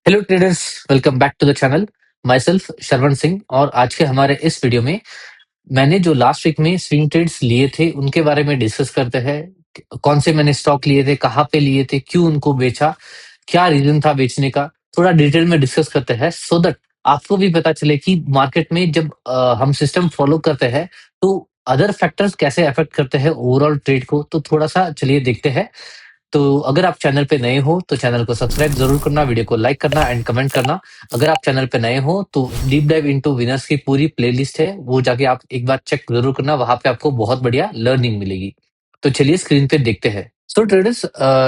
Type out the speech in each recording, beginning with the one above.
Hello traders, welcome back to the channel. Myself Shravan Singh. और आज के हमारे इस वीडियो में मैंने जो लास्ट वीक में स्विंग ट्रेड्स लिए थे उनके बारे में डिस्कस करते हैं। कौन से मैंने स्टॉक लिए थे, कहाँ पे लिए थे, क्यों उनको बेचा, क्या रीजन था बेचने का, थोड़ा डिटेल में डिस्कस करते हैं सो दैट आपको भी पता चले कि मार्केट में जब हम सिस्टम फॉलो करते हैं तो अदर फैक्टर्स कैसे अफेक्ट करते हैं ओवरऑल ट्रेड को। तो थोड़ा सा चलिए देखते हैं। तो अगर आप चैनल पे नए हो तो चैनल को सब्सक्राइब जरूर करना, वीडियो को लाइक करना एंड कमेंट करना। अगर आप चैनल पे नए हो तो डीप डाइव इनटू विनर्स की पूरी प्लेलिस्ट है, वो जाके आप एक बार चेक जरूर करना, वहां पे आपको बहुत बढ़िया लर्निंग मिलेगी। तो चलिए स्क्रीन पे देखते हैं। सो ट्रेडर्स,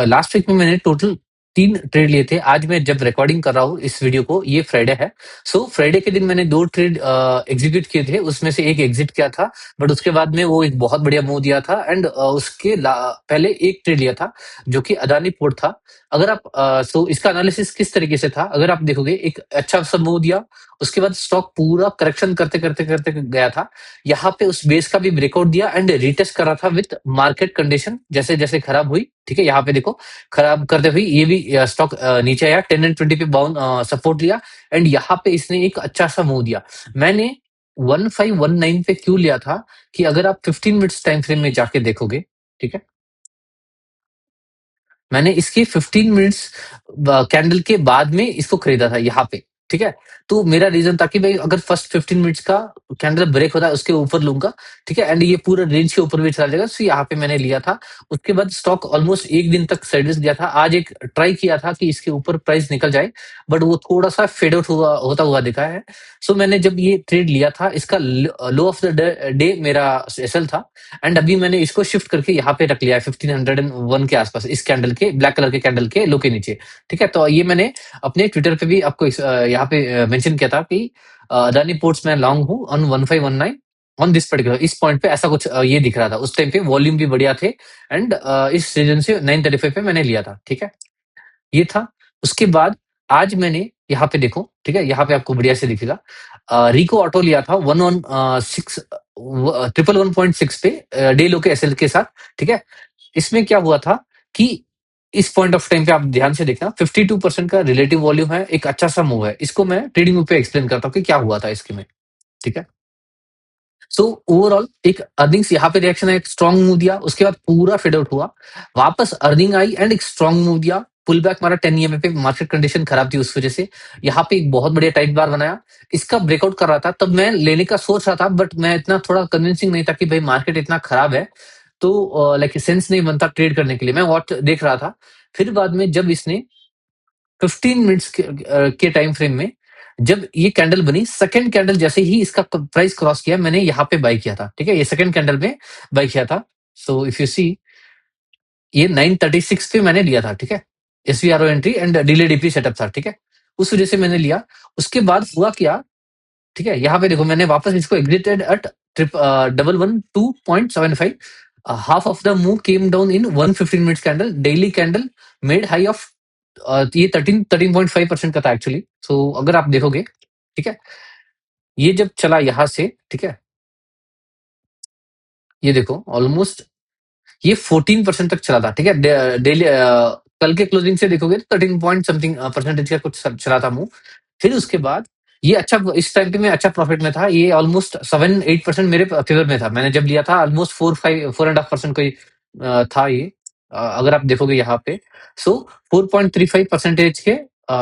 लास्ट वीक में मैंने टोटल 3 ट्रेड लिए थे। आज मैं जब रिकॉर्डिंग कर रहा हूँ इस वीडियो को, ये फ्राइडे है। सो फ्राइडे के दिन मैंने 2 ट्रेड एग्जीक्यूट किए थे, उसमें से एक एग्जिट किया था। बट उसके बाद में वो एक बहुत बढ़िया मूव दिया था एंड पहले एक ट्रेड लिया था जो कि अदानी पोर्ट था। अगर आप सो इसका एनालिसिस किस तरीके से था, अगर आप देखोगे एक अच्छा सा मूव दिया, उसके बाद स्टॉक पूरा करेक्शन करते करते करते गया था। यहाँ पे उस बेस का भी ब्रेकआउट दिया एंड रीटेस्ट करा था विद मार्केट कंडीशन जैसे जैसे खराब हुई। ठीक है, यहाँ पे देखो खराब करते हुए ये भी स्टॉक नीचे आया, 10 एंड 20 पे बाउंड सपोर्ट लिया एंड यहाँ पे इसने एक अच्छा सा मूव दिया। मैंने 1519 पे क्यों लिया था कि अगर आप 15 मिनट्स टाइम फ्रेम में जाके देखोगे, ठीक है, मैंने इसके 15 मिनट्स कैंडल के बाद में इसको खरीदा था यहाँ पे। ठीक है, तो मेरा रीजन था कि भाई अगर फर्स्ट 15 मिनट्स का कैंडल ब्रेक होता है उसके ऊपर लूंगा। ठीक है, एंड ये पूरा रेंज के ऊपर भी चला जाएगा, तो यहाँ पे मैंने लिया था। उसके बाद स्टॉक ऑलमोस्ट एक दिन तक साइडवेज गया था। आज एक ट्राई किया था कि इसके ऊपर प्राइस निकल जाए, बट वो थोड़ा सा फेड आउट हुआ होता हुआ दिखा है। सो मैंने जब ये ट्रेड लिया था, इसका लो ऑफ द डे मेरा एसएल था एंड अभी मैंने इसको शिफ्ट करके यहाँ पे रख लिया है 1501 के आसपास, इस कैंडल के ब्लैक कलर के कैंडल के लो के नीचे। ठीक है, तो ये मैंने अपने ट्विटर पे भी आपको यहाँ पे मेंशन किया था कि अदानी पोर्ट्स में लॉन्ग हूँ ऑन 1519 ऑन दिस पर्टिकुलर, इस पॉइंट पे ऐसा कुछ ये दिख रहा था। उस टाइम पे वॉल्यूम भी बढ़िया थे एंड इस रीजन से 935 पे मैंने लिया था। ठीक है, ये था। उसके बाद आज मैंने यहाँ पे देखो, ठीक है, यहाँ पे आपको बढ़िया से दिखेगा, रिको ऑटो लिया था 116 111.6 पे डे लो के एसएल के साथ। ठीक है, इसमें क्या हुआ था कि इस पॉइंट ऑफ टाइम पे आप ध्यान से देखना, 52% का रिलेटिव वॉल्यूम है, एक अच्छा सा मूव है। इसको मैं ट्रेडिंग पे एक्सप्लेन करता हूँ कि क्या हुआ था इसके में। ठीक है, सो ओवरऑल एक अर्निंग्स यहाँ पे रिएक्शन है, एक स्ट्रॉन्ग मूव दिया, उसके बाद पूरा फेड आउट हुआ, वापस अर्निंग आई एंड एक स्ट्रॉन्ग मूव दिया, पुल बैक मारा 10 EMA पे, मार्केट कंडीशन खराब थी उस वजह से। यहाँ पे एक बहुत बढ़िया टाइट बार बनाया, इसका ब्रेकआउट कर रहा था, तब मैं लेने का सोच रहा था बट मैं इतना थोड़ा कन्विंसिंग नहीं था कि भाई मार्केट इतना खराब है तो लाइक सेंस नहीं बनता ट्रेड करने के लिए, मैं वॉच देख रहा था। फिर बाद में जब इसने 15 मिनट्स के टाइम फ्रेम में जब ये कैंडल बनी, सेकंड कैंडल जैसे ही इसका प्राइस क्रॉस किया, मैंने यहाँ पे बाई किया था। ठीक है, ये सेकंड कैंडल में बाई किया था। सो इफ यू सी, ये 936 पे मैंने लिया था। ठीक है, SVRO entry and delay DP setup था। ठीक है, उस वजह से मैंने लिया। उसके बाद हुआ क्या, ठीक है, यहाँ पे देखो मैंने वापस इसको exited at trip 112.75। Half of the move came down in 115 minutes candle, daily candle made high of ये 13.5% का था एक्चुअली। सो अगर आप देखोगे, ठीक है, ये जब चला यहाँ से, ठीक है, ये देखो ऑलमोस्ट ये 14% तक चला था। ठीक है, डेली कल के क्लोजिंग से देखोगे तो 13 पॉइंट समथिंग परसेंटेज का कुछ चला था मूव। फिर उसके बाद ये अच्छा, इस टाइम पे मैं अच्छा प्रॉफिट में था, ये ऑलमोस्ट 7-8% मेरे फेवर में था। मैंने जब लिया था ऑलमोस्ट 4-5 4.5% कोई था ये, अगर आप देखोगे यहाँ पे। सो 4.35% के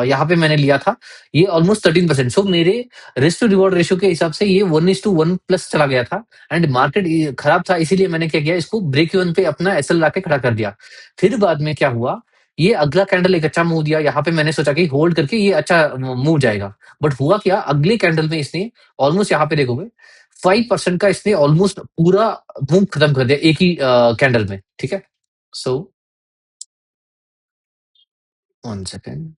यहाँ पे मैंने लिया था, ये ऑलमोस्ट 13%। सो मेरे रिस्क टू रिवॉर्ड रेशियो के हिसाब से ये 1:1 प्लस चला गया था एंड मार्केट खराब था, इसीलिए मैंने क्या किया, इसको ब्रेक इवन पे अपना एसएल लाके खड़ा कर दिया। फिर बाद में क्या हुआ, ये अगला कैंडल एक अच्छा मूव दिया, यहाँ पे मैंने सोचा कि होल्ड करके ये अच्छा मूव जाएगा। बट हुआ क्या, अगले कैंडल में इसने ऑलमोस्ट यहाँ पे देखोगे 5% का इसने ऑलमोस्ट पूरा मूव खत्म कर दिया एक ही कैंडल में। ठीक है, सो 1 सेकेंड।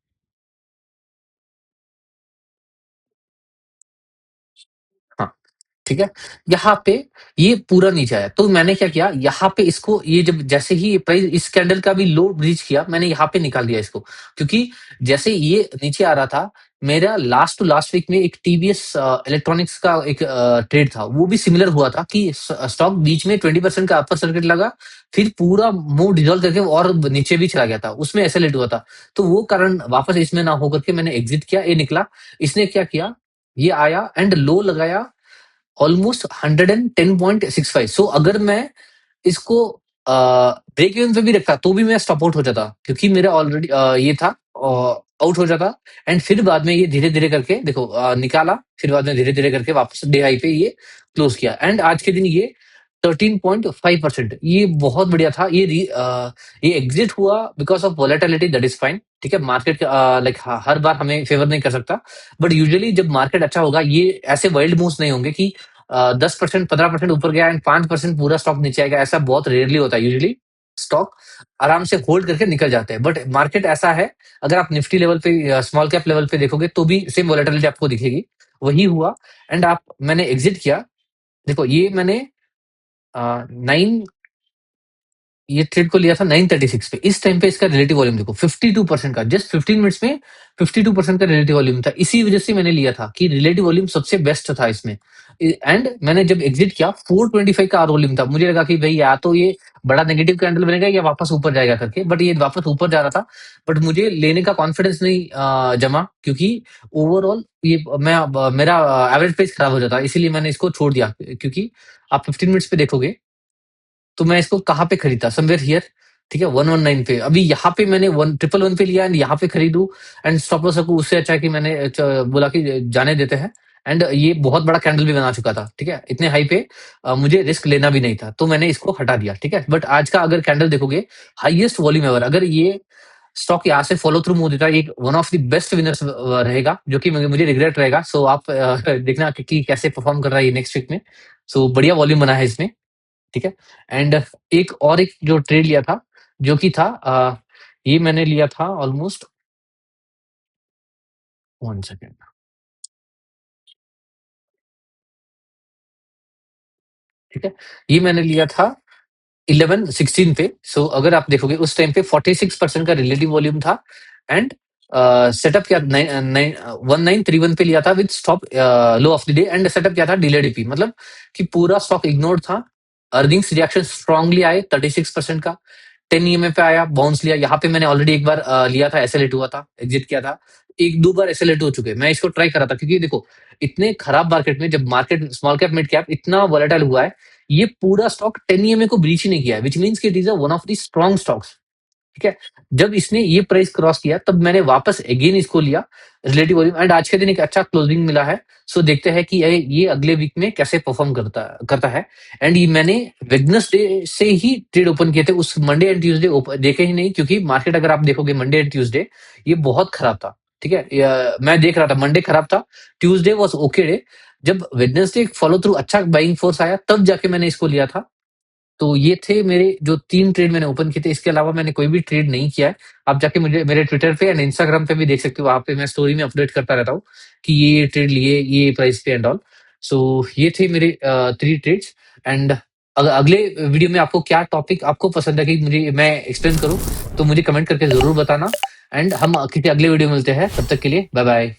हाँ, ठीक है? यहाँ पे ये पूरा नीचे आया, तो मैंने क्या किया, यहाँ पे इसको ये जब जैसे ही प्राइस इस कैंडल का भी लो रीच किया, मैंने यहाँ पे निकाल दिया इसको। क्योंकि जैसे ये नीचे आ रहा था, मेरा लास्ट टू लास्ट वीक में एक टीवीएस इलेक्ट्रॉनिक्स का एक ट्रेड था, वो भी सिमिलर हुआ था कि स्टॉक बीच में 20% का अपर सर्किट लगा, फिर पूरा मूव डिसॉल्व करके और नीचे भी चला गया था, उसमें एसएलएट हुआ था। तो वो कारण वापस इसमें ना होकर के मैंने एग्जिट किया, ये निकला। इसने क्या किया, ये आया एंड लो लगाया ऑलमोस्ट 110.65। सो अगर मैं इसको ब्रेक इवन पे भी रखता तो भी मैं स्टॉप आउट हो जाता, क्योंकि मेरा ऑलरेडी ये था, आउट हो जाता। एंड फिर बाद में ये धीरे धीरे करके देखो निकाला, फिर बाद में धीरे धीरे करके वापस डे हाई पे ये क्लोज किया, एंड आज के दिन ये 13.5%, ये बहुत बढ़िया था। ये एग्जिट हुआ because of volatility, that is fine. ठीक है, मार्केट लाइक हर बार हमें फेवर नहीं कर सकता, बट यूजुअली जब मार्केट अच्छा होगा, ये ऐसे वाइल्ड मूव्स नहीं होंगे कि 10% 15% ऊपर गया एंड 5% पूरा स्टॉक नीचे आएगा, ऐसा बहुत रेयरली होता है। यूजुअली स्टॉक आराम से होल्ड करके निकल जाते हैं, बट मार्केट ऐसा है, अगर आप निफ्टी लेवल पे, स्मॉल कैप लेवल पे देखोगे तो भी सेम वोलेटिलिटी आपको दिखेगी। वही हुआ, एंड आप मैंने एग्जिट किया। देखो ये मैंने 9 ये ट्रेड को लिया था 936 पे। इस टाइम पे इसका रिलेटिव वॉल्यूम देखो 52% का, जस्ट 15 मिनट्स में 52% का रिलेटिव वॉल्यूम था। इसी वजह से मैंने लिया था कि रिलेटिव वॉल्यूम सबसे बेस्ट था इसमें। एंड मैंने जब एग्जिट किया 425 का वॉल्यूम था, मुझे लगा कि भाई या तो ये बड़ा नेगेटिव कैंडल बनेगा या वापस ऊपर जाएगा करके, बट ये वापस ऊपर जा रहा था। बट मुझे लेने का कॉन्फिडेंस नहीं जमा, क्योंकि ओवरऑल ये मेरा एवरेज प्राइस खराब हो जाता, इसीलिए मैंने इसको छोड़ दिया। क्योंकि आप 15 मिनट्स पे देखोगे तो मैं इसको कहाँ पे खरीदा, समवेयर हियर। ठीक है, 119 पे। अभी यहाँ पे मैंने 111 पे लिया एंड यहाँ पे खरीदू एंड स्टॉप लॉस रखूं, उससे अच्छा है कि मैंने बोला कि जाने देते हैं। एंड ये बहुत बड़ा कैंडल भी बना चुका था, ठीक है, इतने हाई पे मुझे रिस्क लेना भी नहीं था, तो मैंने इसको हटा दिया। ठीक है, बट आज का अगर कैंडल देखोगे, हाईएस्ट वॉल्यूम एवर, अगर ये स्टॉक यहाँ से फॉलो थ्रू मूव देता है, एक one of the best winners रहेगा, जो कि मुझे रिग्रेट रहेगा। सो आप देखना कि कैसे परफॉर्म कर रहा है ये नेक्स्ट वीक में। सो बढ़िया वॉल्यूम बना है इसमें। ठीक है, एंड एक जो ट्रेड लिया था, जो कि था ये मैंने लिया था ऑलमोस्ट 1 सेकंड। ठीक है, ये मैंने लिया था 11-16 पे। सो अगर आप देखोगे उस टाइम पे 46% का रिलेटिव वॉल्यूम था, एंड सेटअप किया 1931 पे लिया था with stop low of the day, and setup किया था डिलेड पी, मतलब कि पूरा स्टॉक इग्नोर्ड था। अर्निंग्स रिएक्शन स्ट्रांगली आए 36% का। 10 ईएमए पे आया, बाउंस लिया। यहाँ पे मैंने ऑलरेडी एक बार लिया था, एसएलएट हुआ था, एग्जिट किया था। एक दो बार एसएलएट हो चुके, मैं इसको ट्राई करा था, क्योंकि देखो इतने खराब मार्केट में, जब market small cap mid cap इतना वॉलेटाइल हुआ है, ये पूरा स्टॉक 10 ईएमए को ब्रीच ही नहीं किया है, which means it is one of the strong stocks. ठीक है, जब इसने ये प्राइस क्रॉस किया, तब मैंने वापस अगेन इसको लिया रिलेटिव वॉल्यूम, एंड आज के दिन एक अच्छा क्लोजिंग मिला है। सो देखते हैं कि ये अगले वीक में कैसे परफॉर्म करता है। एंड ये मैंने वेडनेसडे से ही ट्रेड ओपन किए थे, उस मंडे एंड ट्यूसडे देखे ही नहीं, क्योंकि मार्केट अगर आप देखोगे मंडे एंड ट्यूसडे ये बहुत खराब था। ठीक है, मैं देख रहा था मंडे खराब था, ट्यूसडे वॉज ओके डे। जब वेडनेसडे फॉलो थ्रू अच्छा बाइंग फोर्स आया, तब जाके मैंने इसको लिया था। तो ये थे मेरे जो 3 ट्रेड मैंने ओपन किए थे, इसके अलावा मैंने कोई भी ट्रेड नहीं किया है। आप जाके मुझे मेरे ट्विटर पे एंड इंस्टाग्राम पे भी देख सकते हो, वहाँ पे मैं स्टोरी में अपडेट करता रहता हूँ कि ये ट्रेड लिए, ये प्राइस पे एंड ऑल। सो ये थे मेरे 3 ट्रेड्स। एंड अगले वीडियो में आपको क्या टॉपिक आपको पसंद है कि मुझे मैं एक्सप्लेन करूँ, तो मुझे कमेंट करके ज़रूर बताना। एंड हम किसी अगले वीडियो में मिलते हैं, तब तक के लिए बाय बाय।